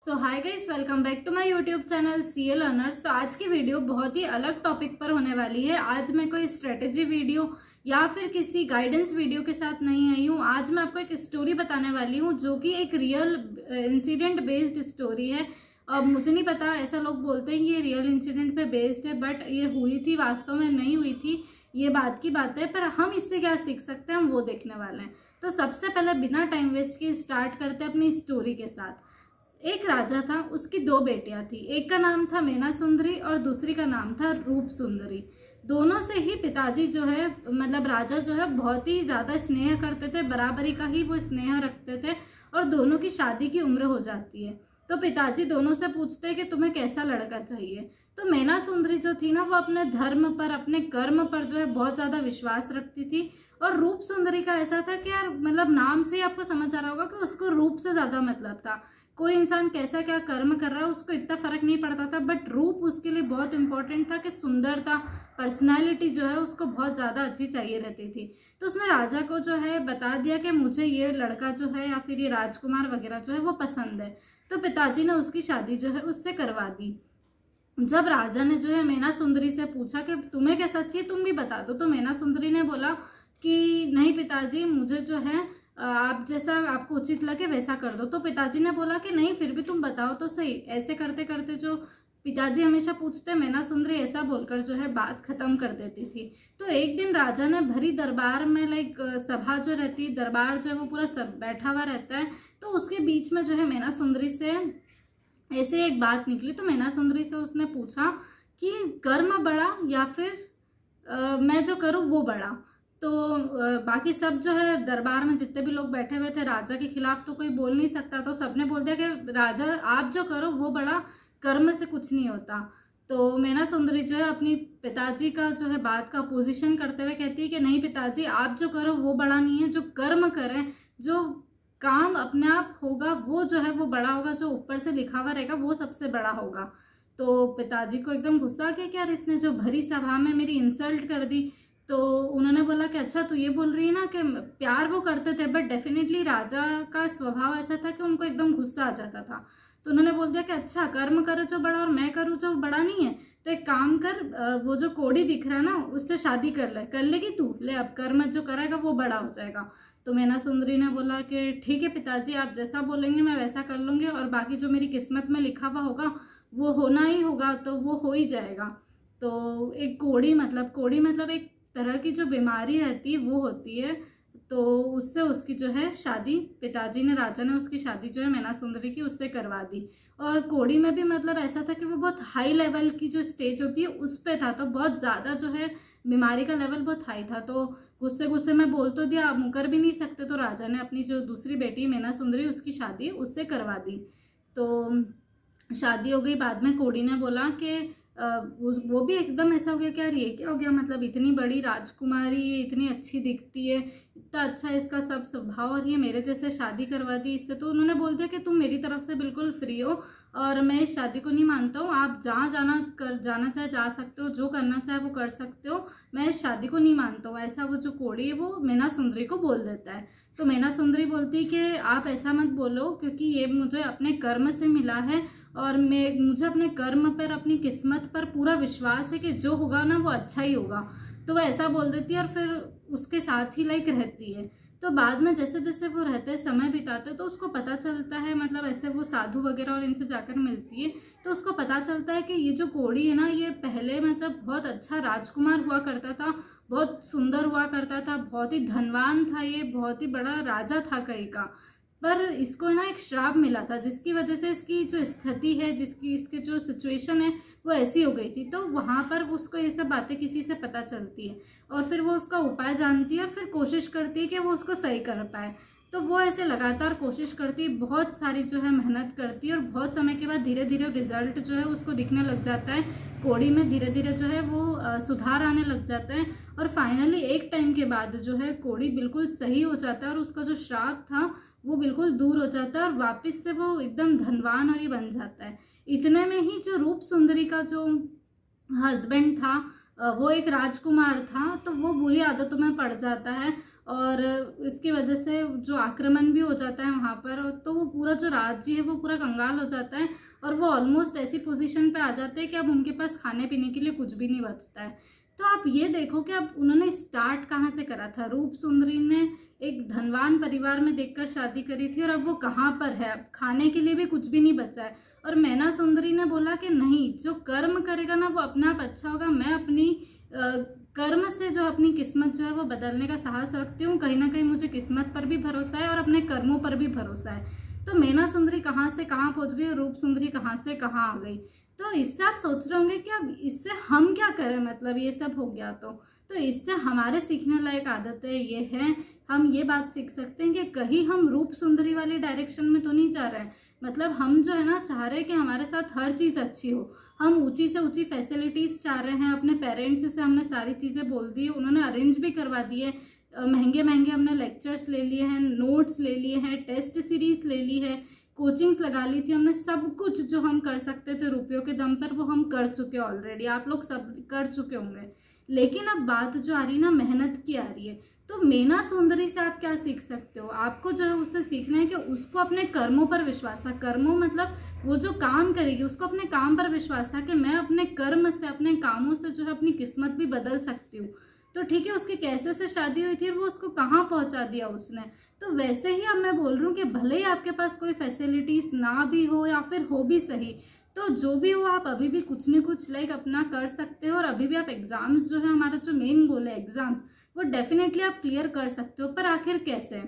So hi guys, welcome back to my YouTube channel CA learners. तो आज की video बहुत ही अलग टॉपिक पर होने वाली है। आज मैं कोई स्ट्रेटेजी वीडियो या फिर किसी गाइडेंस वीडियो के साथ नहीं आई हूँ। आज मैं आपको एक स्टोरी बताने वाली हूँ जो कि एक रियल इंसिडेंट बेस्ड स्टोरी है। अब मुझे नहीं पता, ऐसा लोग बोलते हैं कि ये रियल इंसिडेंट पे बेस्ड है, बट ये हुई थी, वास्तव में नहीं हुई थी, ये बात की बात है। पर हम इससे क्या सीख सकते हैं, हम वो देखने वाले हैं। तो सबसे पहले बिना टाइम वेस्ट किए स्टार्ट करते हैं अपनी स्टोरी के साथ। एक राजा था, उसकी दो बेटियां थी। एक का नाम था मैना सुंदरी और दूसरी का नाम था रूप सुंदरी। दोनों से ही पिताजी जो है, मतलब राजा जो है, बहुत ही ज्यादा स्नेह करते थे, बराबरी का ही वो स्नेह रखते थे। और दोनों की शादी की उम्र हो जाती है तो पिताजी दोनों से पूछते हैं कि तुम्हें कैसा लड़का चाहिए। तो मैना सुंदरी जो थी ना, वो अपने धर्म पर, अपने कर्म पर जो है बहुत ज्यादा विश्वास रखती थी। और रूप सुंदरी का ऐसा था कि यार, मतलब नाम से ही आपको समझ आ रहा होगा कि उसको रूप से ज्यादा मतलब था। कोई इंसान कैसा क्या कर्म कर रहा है उसको इतना फर्क नहीं पड़ता था, बट रूप उसके लिए बहुत इंपॉर्टेंट था कि सुंदरता, पर्सनालिटी जो है उसको बहुत ज्यादा अच्छी चाहिए रहती थी। तो उसने राजा को जो है बता दिया कि मुझे ये लड़का जो है या फिर ये राजकुमार वगैरह जो है वो पसंद है। तो पिताजी ने उसकी शादी जो है उससे करवा दी। जब राजा ने जो है मैना सुंदरी से पूछा कि तुम्हें कैसा चाहिए, तुम भी बता दो, तो मैना सुंदरी ने बोला कि नहीं पिताजी, मुझे जो है आप जैसा आपको उचित लगे वैसा कर दो। तो पिताजी ने बोला कि नहीं, फिर भी तुम बताओ तो सही। ऐसे करते करते जो पिताजी हमेशा पूछते, मैना सुंदरी ऐसा बोलकर जो है बात खत्म कर देती थी। तो एक दिन राजा ने भरी दरबार में, लाइक सभा जो रहती है, दरबार जो है वो पूरा सब बैठा हुआ रहता है, तो उसके बीच में जो है मैना सुंदरी से ऐसे एक बात निकली। तो मैना सुंदरी से उसने पूछा कि कर्म बड़ा या फिर मैं जो करूँ वो बड़ा। तो बाकी सब जो है दरबार में जितने भी लोग बैठे हुए थे, राजा के खिलाफ तो कोई बोल नहीं सकता, तो सबने बोल दिया कि राजा आप जो करो वो बड़ा, कर्म से कुछ नहीं होता। तो मैना सुंदरी जो है अपनी पिताजी का जो है बात का अपोजिशन करते हुए कहती है कि नहीं पिताजी, आप जो करो वो बड़ा नहीं है, जो कर्म करें, जो काम अपने आप होगा वो जो है वो बड़ा होगा, जो ऊपर से लिखा हुआ रहेगा वो सबसे बड़ा होगा। तो पिताजी को एकदम गुस्सा आ गया कि यार इसने जो भरी सभा में मेरी इंसल्ट कर दी। तो उन्होंने बोला कि अच्छा, तू ये बोल रही है ना कि प्यार वो करते थे, बट डेफिनेटली राजा का स्वभाव ऐसा था कि उनको एकदम गुस्सा आ जाता था। तो उन्होंने बोल दिया कि अच्छा, कर्म करे जो बड़ा और मैं करूँ जो बड़ा नहीं है, तो एक काम कर, वो जो कोड़ी दिख रहा है ना उससे शादी कर लेगी तू, ले अब कर्म जो करेगा वो बड़ा हो जाएगा। तो मैना सुंदरी ने बोला कि ठीक है पिताजी, आप जैसा बोलेंगे मैं वैसा कर लूंगी, और बाकी जो मेरी किस्मत में लिखा हुआ होगा वो होना ही होगा, तो वो हो ही जाएगा। तो एक कोड़ी मतलब एक तरह की जो बीमारी रहती है वो होती है, तो उससे उसकी जो है शादी, पिताजी ने, राजा ने उसकी शादी जो है मैना सुंदरी की उससे करवा दी। और कोड़ी में भी मतलब ऐसा था कि वो बहुत हाई लेवल की जो स्टेज होती है उस पे था, तो बहुत ज़्यादा जो है बीमारी का लेवल बहुत हाई था। तो गुस्से गुस्से में बोल तो दिया, आप मुकर भी नहीं सकते, तो राजा ने अपनी जो दूसरी बेटी मैना सुंदरी उसकी शादी उससे करवा दी। तो शादी हो गई। बाद में कोड़ी ने बोला कि वो भी एकदम ऐसा हो गया कि यार ये क्या हो गया, मतलब इतनी बड़ी राजकुमारी, इतनी अच्छी दिखती है, इतना अच्छा इसका सब स्वभाव, और ये मेरे जैसे शादी करवा दी इससे। तो उन्होंने बोल दिया कि तुम मेरी तरफ से बिल्कुल फ्री हो और मैं इस शादी को नहीं मानता हूँ, आप जहाँ जाना चाहे जा सकते हो, जो करना चाहे वो कर सकते हो, मैं इस शादी को नहीं मानता हूँ। ऐसा वो जो कोड़ी है वो मैना सुंदरी को बोल देता है। तो मैना सुंदरी बोलती है कि आप ऐसा मत बोलो, क्योंकि ये मुझे अपने कर्म से मिला है और मुझे अपने कर्म पर, अपनी किस्मत पर पूरा विश्वास है कि जो होगा ना वो अच्छा ही होगा। तो वो ऐसा बोल देती है और फिर उसके साथ ही लाइक रहती है। तो बाद में जैसे जैसे वो रहते हैं, समय बिताते, तो उसको पता चलता है, मतलब ऐसे वो साधु वगैरह और इनसे जाकर मिलती है, तो उसको पता चलता है कि ये जो कोड़ी है ना, ये पहले मतलब बहुत अच्छा राजकुमार हुआ करता था, बहुत सुंदर हुआ करता था, बहुत ही धनवान था, ये बहुत ही बड़ा राजा था कहीं का। पर इसको ना एक श्राप मिला था, जिसकी वजह से इसकी जो स्थिति है, इसकी जो सिचुएशन है वो ऐसी हो गई थी। तो वहां पर उसको ये सब बातें किसी से पता चलती है और फिर वो उसका उपाय जानती है और फिर कोशिश करती है कि वो उसको सही कर पाए। तो वो ऐसे लगातार कोशिश करती है, बहुत सारी जो है मेहनत करती है, और बहुत समय के बाद धीरे धीरे रिजल्ट जो है उसको दिखने लग जाता है। कोड़ी में धीरे धीरे जो है वो सुधार आने लग जाता है, और फाइनली एक टाइम के बाद जो है कोड़ी बिल्कुल सही हो जाता है, और उसका जो श्राप था वो बिल्कुल दूर हो जाता है, और वापस से वो एकदम धनवान और ये बन जाता है। इतने में ही जो रूप सुंदरी का जो हस्बैंड था, वो एक राजकुमार था, तो वो बुरी आदतों में पड़ जाता है और इसकी वजह से जो आक्रमण भी हो जाता है वहाँ पर, तो वो पूरा जो राज्य है वो पूरा कंगाल हो जाता है और वो ऑलमोस्ट ऐसी पोजीशन पे आ जाते हैं कि अब उनके पास खाने पीने के लिए कुछ भी नहीं बचता है। तो आप ये देखो कि अब उन्होंने स्टार्ट कहाँ से करा था। रूप सुंदरी ने एक धनवान परिवार में देखकर शादी करी थी और अब वो कहाँ पर है, अब खाने के लिए भी कुछ भी नहीं बचा है। और मैना सुंदरी ने बोला कि नहीं, जो कर्म करेगा ना वो अपने आप अच्छा होगा, मैं अपनी कर्म से जो अपनी किस्मत जो है वो बदलने का साहस रखती हूँ, कहीं ना कहीं मुझे किस्मत पर भी भरोसा है और अपने कर्मों पर भी भरोसा है। तो मैना सुंदरी कहाँ से कहाँ पहुँच गई और रूप सुंदरी कहाँ से कहाँ आ गई। तो इससे आप सोच रहे होंगे कि अब इससे हम क्या करें, मतलब ये सब हो गया तो इससे हमारे सीखने लायक आदतें ये हैं, हम ये बात सीख सकते हैं कि कहीं हम रूप सुंदरी वाले डायरेक्शन में तो नहीं जा रहे हैं। मतलब हम जो है ना चाह रहे हैं कि हमारे साथ हर चीज़ अच्छी हो, हम ऊंची से ऊंची फैसिलिटीज़ चाह रहे हैं। अपने पेरेंट्स से हमने सारी चीज़ें बोल दी, उन्होंने अरेंज भी करवा दिए, महंगे महंगे हमने लेक्चर्स ले लिए हैं, नोट्स ले लिए हैं, टेस्ट सीरीज ले ली है, कोचिंग्स लगा ली थी हमने। सब कुछ जो हम कर सकते थे रुपयों के दम पर वो हम कर चुके ऑलरेडी, आप लोग सब कर चुके होंगे। लेकिन अब बात जो आ रही ना मेहनत की आ रही है। तो मैना सुंदरी से आप क्या सीख सकते हो, आपको जो है उससे सीखना है कि उसको अपने कर्मों पर विश्वास था। कर्मों मतलब वो जो काम करेगी उसको अपने काम पर विश्वास था कि मैं अपने कर्म से, अपने कामों से जो है अपनी किस्मत भी बदल सकती हूँ। तो ठीक है, उसके कैसे से शादी हुई थी और वो उसको कहाँ पहुँचा दिया उसने। तो वैसे ही अब मैं बोल रही हूँ कि भले ही आपके पास कोई फैसिलिटीज ना भी हो या फिर हो भी सही, तो जो भी हो आप अभी भी कुछ न कुछ अपना कर सकते हो। और अभी भी आप एग्जाम्स जो है, हमारा जो मेन गोल है एग्जाम्स, वो डेफिनेटली आप क्लियर कर सकते हो। पर आखिर कैसे?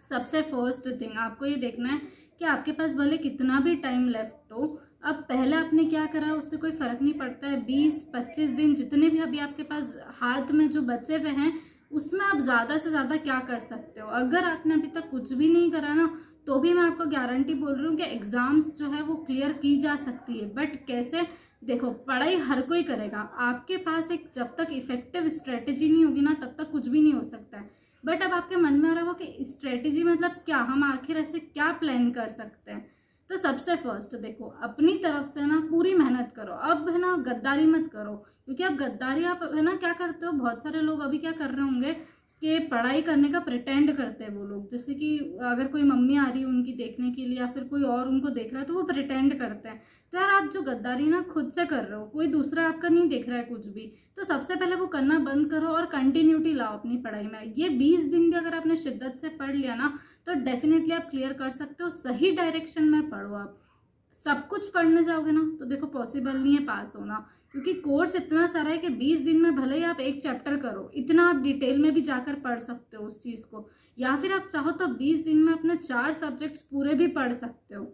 सबसे फर्स्ट थिंग आपको ये देखना है कि आपके पास भले कितना भी टाइम लेफ्ट हो, अब पहले आपने क्या करा उससे कोई फर्क नहीं पड़ता है। 20-25 दिन जितने भी अभी आपके पास हाथ में जो बचे हुए हैं उसमें आप ज़्यादा से ज़्यादा क्या कर सकते हो। अगर आपने अभी तक कुछ भी नहीं करा ना, तो भी मैं आपको गारंटी बोल रही हूँ कि एग्जाम्स जो है वो क्लियर की जा सकती है। बट कैसे? देखो, पढ़ाई हर कोई करेगा, आपके पास एक जब तक इफेक्टिव स्ट्रेटेजी नहीं होगी ना तब तक कुछ भी नहीं हो सकता है। बट अब आपके मन में आ रहा हो कि स्ट्रेटेजी मतलब क्या, हम आखिर ऐसे क्या प्लान कर सकते हैं। तो सबसे फर्स्ट देखो, अपनी तरफ से ना पूरी मेहनत करो। अब है ना गद्दारी मत करो, क्योंकि अब गद्दारी आप है ना क्या करते हो, बहुत सारे लोग अभी क्या कर रहे होंगे कि पढ़ाई करने का प्रिटेंड करते हैं वो लोग। जैसे कि अगर कोई मम्मी आ रही है उनकी देखने के लिए या फिर कोई और उनको देख रहा है तो वो प्रिटेंड करते हैं। तो यार आप जो गद्दारी ना खुद से कर रहे हो, कोई दूसरा आपका नहीं देख रहा है कुछ भी, तो सबसे पहले वो करना बंद करो और कंटिन्यूटी लाओ अपनी पढ़ाई में। ये 20 दिन भी अगर आपने शिद्दत से पढ़ लिया ना तो डेफिनेटली आप क्लियर कर सकते हो। सही डायरेक्शन में पढ़ो। आप सब कुछ पढ़ने जाओगे ना तो देखो पॉसिबल नहीं है पास होना, क्योंकि कोर्स इतना सारा है कि 20 दिन में भले ही आप एक चैप्टर करो, इतना आप डिटेल में भी जाकर पढ़ सकते हो उस चीज़ को। या फिर आप चाहो तो 20 दिन में अपने 4 सब्जेक्ट्स पूरे भी पढ़ सकते हो।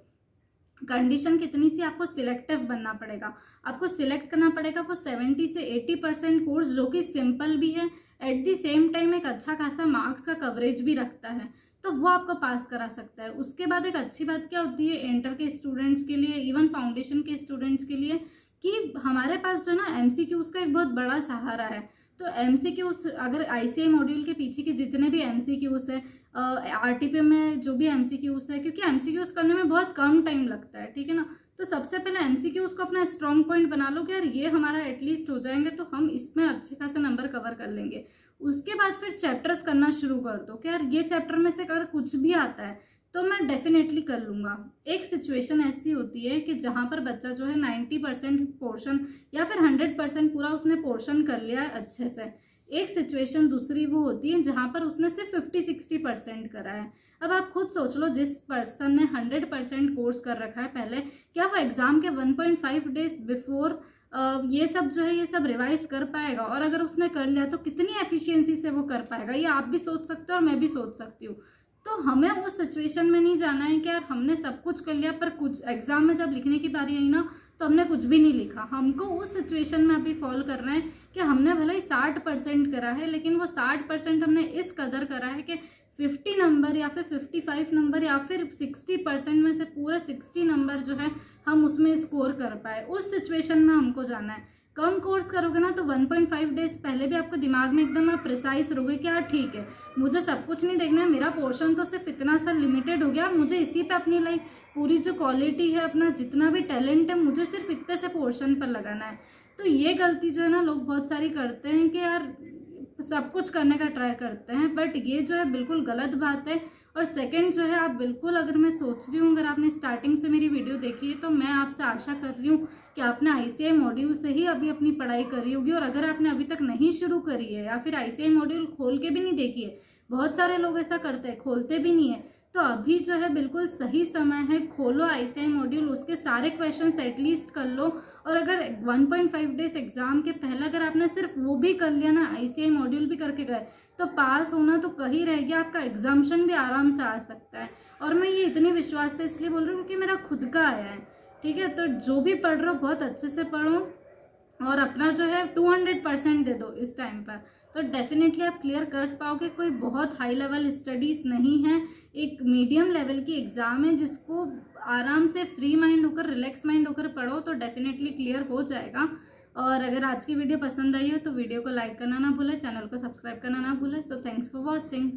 कंडीशन कितनी सी, आपको सिलेक्टिव बनना पड़ेगा, आपको सिलेक्ट करना पड़ेगा वो 70 से 80% कोर्स जो कि सिंपल भी है, एट द सेम टाइम एक अच्छा खासा मार्क्स का कवरेज भी रखता है, तो वो आपको पास करा सकता है। उसके बाद एक अच्छी बात क्या होती है इंटर के स्टूडेंट्स के लिए, इवन फाउंडेशन के स्टूडेंट्स के लिए, कि हमारे पास जो है ना MCQs का एक बहुत बड़ा सहारा है। तो MCQs अगर ICI मॉड्यूल के पीछे के जितने भी MCQs है, RTP में जो भी MCQs है, क्योंकि MCQs करने में बहुत कम टाइम लगता है, ठीक है ना। तो सबसे पहले MCQs को अपना स्ट्रॉन्ग पॉइंट बना लो कि यार ये हमारा एटलीस्ट हो जाएंगे तो हम इसमें अच्छे खासे नंबर कवर कर लेंगे। उसके बाद फिर चैप्टर्स करना शुरू कर दो कि यार ये चैप्टर में से अगर कुछ भी आता है तो मैं डेफिनेटली कर लूँगा। एक सिचुएशन ऐसी होती है कि जहाँ पर बच्चा जो है 90% पोर्शन या फिर 100% पूरा उसने पोर्शन कर लिया है अच्छे से। एक सिचुएशन दूसरी वो होती है जहाँ पर उसने सिर्फ 50-60% करा है। अब आप खुद सोच लो, जिस पर्सन ने 100% कोर्स कर रखा है पहले, क्या वो एग्ज़ाम के 1.5 डेज बिफोर ये सब जो है ये सब रिवाइज कर पाएगा? और अगर उसने कर लिया तो कितनी एफिशिएंसी से वो कर पाएगा, ये आप भी सोच सकते हो और मैं भी सोच सकती हूँ। तो हमें उस सिचुएशन में नहीं जाना है कि यार हमने सब कुछ कर लिया पर कुछ एग्जाम में जब लिखने की बारी आई ना तो हमने कुछ भी नहीं लिखा। हमको उस सिचुएशन में अभी फॉल करना है कि हमने भले ही 60% करा है, लेकिन वो 60% हमने इस कदर करा है कि 50 नंबर या फिर 55 नंबर या फिर 60% में से पूरे 60 नंबर जो है हम उसमें स्कोर कर पाए। उस सिचुएशन में हमको जाना है। कम कोर्स करोगे ना तो 1.5 डेज पहले भी आपको दिमाग में एकदम आप प्रिसाइज रहोगे कि यार ठीक है, मुझे सब कुछ नहीं देखना है, मेरा पोर्शन तो सिर्फ इतना सा लिमिटेड हो गया, मुझे इसी पे अपनी पूरी जो क्वालिटी है, अपना जितना भी टैलेंट है, मुझे सिर्फ इतने से पोर्शन पर लगाना है। तो ये गलती जो है ना लोग बहुत सारी करते हैं कि यार सब कुछ करने का ट्राई करते हैं, बट ये जो है बिल्कुल गलत बात है। और सेकंड जो है, आप बिल्कुल, अगर मैं सोच रही हूँ, अगर आपने स्टार्टिंग से मेरी वीडियो देखी है तो मैं आपसे आशा कर रही हूँ कि आपने ICAI मॉड्यूल से ही अभी अपनी पढ़ाई करी होगी। और अगर आपने अभी तक नहीं शुरू करी है या फिर ICAI मॉड्यूल खोल के भी नहीं देखी है, बहुत सारे लोग ऐसा करते हैं, खोलते भी नहीं है, तो अभी जो है बिल्कुल सही समय है, खोलो ICAI मॉड्यूल, उसके सारे क्वेश्चंस एटलीस्ट कर लो। और अगर 1.5 डेज एग्जाम के पहले अगर आपने सिर्फ वो भी कर लिया ना, ICAI मॉड्यूल भी करके गए, तो पास होना तो कहीं रह गया, आपका एग्जामिशन भी आराम से आ सकता है। और मैं ये इतनी विश्वास से इसलिए बोल रही हूँ क्योंकि मेरा खुद का आया है, ठीक है। तो जो भी पढ़ रहे हो बहुत अच्छे से पढ़ो और अपना जो है 200% दे दो इस टाइम पर, तो डेफिनेटली आप क्लियर कर पाओगे। कोई बहुत हाई लेवल स्टडीज़ नहीं है, एक मीडियम लेवल की एग्ज़ाम है जिसको आराम से फ्री माइंड होकर, रिलैक्स माइंड होकर पढ़ो तो डेफिनेटली क्लियर हो जाएगा। और अगर आज की वीडियो पसंद आई हो तो वीडियो को लाइक करना ना भूलें, चैनल को सब्सक्राइब करना ना भूलें। So thanks for watching.